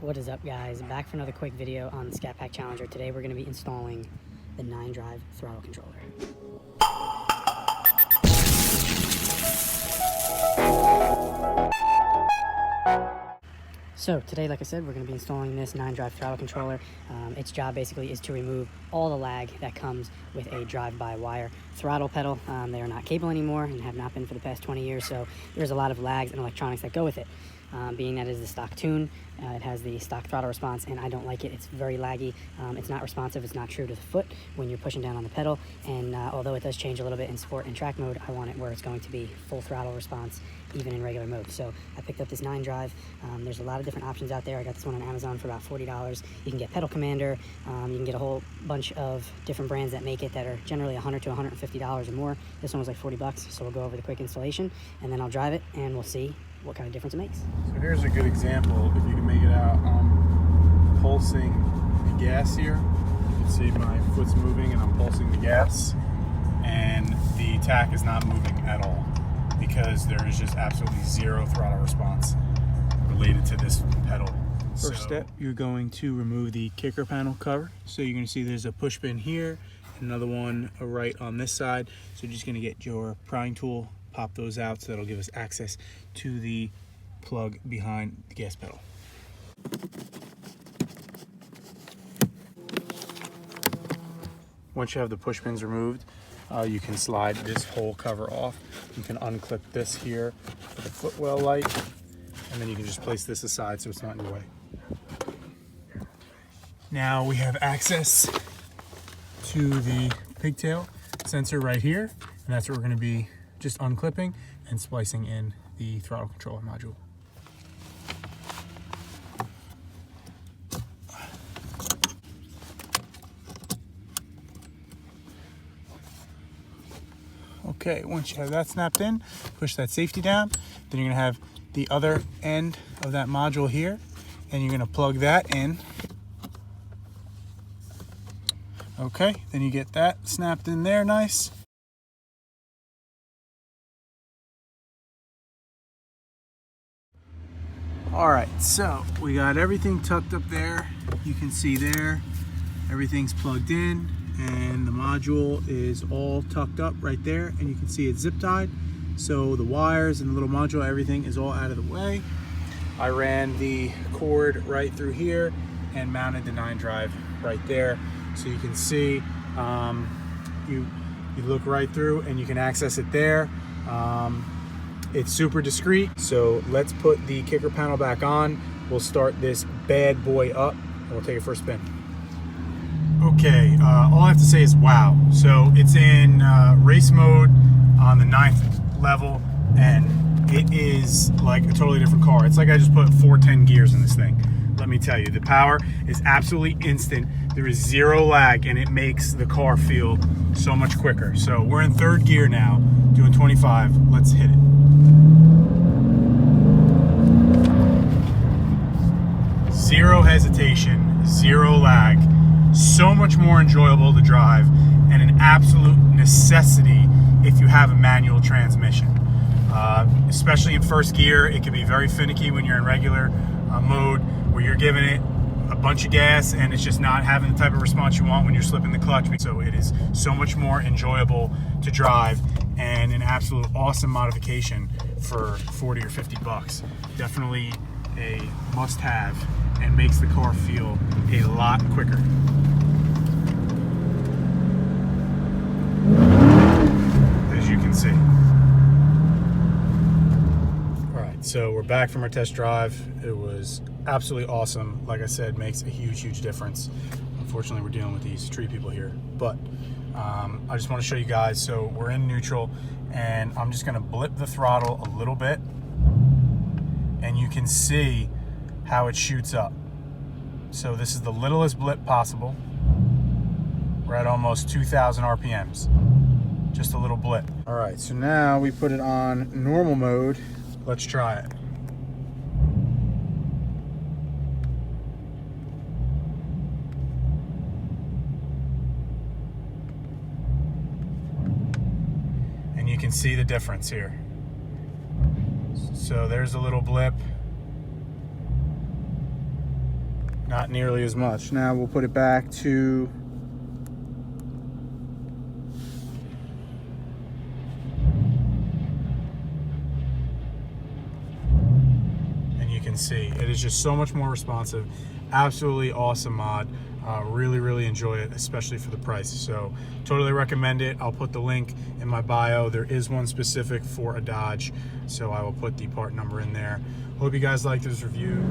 What is up, guys? Back for another quick video on the Scat Pack Challenger. Today we're going to be installing the 9-drive throttle controller. So today, like I said, we're going to be installing this 9-drive throttle controller. Its job basically is to remove all the lag that comes with a drive-by-wire throttle pedal. They are not cable anymore and have not been for the past 20 years, so there's a lot of lags and electronics that go with it. Being that it is the stock tune, it has the stock throttle response, and I don't like it. It's very laggy. It's not responsive. It's not true to the foot when you're pushing down on the pedal. And although it does change a little bit in sport and track mode, I want it where it's going to be full throttle response, even in regular mode. So I picked up this 9-drive. There's a lot of different options out there. I got this one on Amazon for about $40. You can get Pedal Commander. You can get a whole bunch of different brands that make it that are generally $100 to $150 or more. This one was like $40, so we'll go over the quick installation, and then I'll drive it, and we'll see what kind of difference it makes. So here's a good example, if you can make it out. I'm pulsing the gas here. You can see my foot's moving and I'm pulsing the gas, and the tack is not moving at all because there is just absolutely zero throttle response related to this pedal. First step, you're going to remove the kicker panel cover. So you're going to see there's a push pin here, another one right on this side. So you're just going to get your prying tool, pop those out, so that'll give us access to the plug behind the gas pedal. Once you have the push pins removed, you can slide this whole cover off. You can unclip this here for the footwell light, and then you can just place this aside so it's not in your way. Now we have access to the pigtail sensor right here, and that's what we're going to be just unclipping and splicing in the throttle controller module. Okay, once you have that snapped in, push that safety down. Then you're going to have the other end of that module here, and you're going to plug that in. Okay, then you get that snapped in there nice. All right, so we got everything tucked up there. You can see there, everything's plugged in, and the module is all tucked up right there, and you can see it's zip tied. So the wires and the little module, everything is all out of the way. I ran the cord right through here and mounted the 9-drive right there. So you can see, you look right through and you can access it there. It's super discreet, so let's put the kicker panel back on. We'll start this bad boy up, and we'll take it for a spin. Okay, all I have to say is wow. So it's in race mode on the 9th level, and it is like a totally different car. It's like I just put 410 gears in this thing. Let me tell you, the power is absolutely instant. There is zero lag, and it makes the car feel so much quicker. So we're in 3rd gear now, doing 25. Let's hit it. Zero hesitation, zero lag, so much more enjoyable to drive, and an absolute necessity if you have a manual transmission. Especially in 1st gear, it can be very finicky when you're in regular mode, where you're giving it a bunch of gas and it's just not having the type of response you want when you're slipping the clutch. So it is so much more enjoyable to drive, and an absolute awesome modification for 40 or 50 bucks. Definitely a must-have, and makes the car feel a lot quicker. As you can see. All right, so we're back from our test drive. It was absolutely awesome. Like I said, makes a huge difference. Unfortunately, we're dealing with these tree people here, but I just want to show you guys. So we're in neutral, and I'm just going to blip the throttle a little bit, and you can see how it shoots up. So this is the littlest blip possible. We're at almost 2,000 RPMs. Just a little blip. All right, so now we put it on normal mode. Let's try it. And you can see the difference here. So there's a little blip. not nearly as much. Now we'll put it back to see it is just so much more responsive. Absolutely awesome mod. Really enjoy it, especially for the price. So totally recommend it. I'll put the link in my bio. There is one specific for a Dodge, so I will put the part number in there. Hope you guys like this review.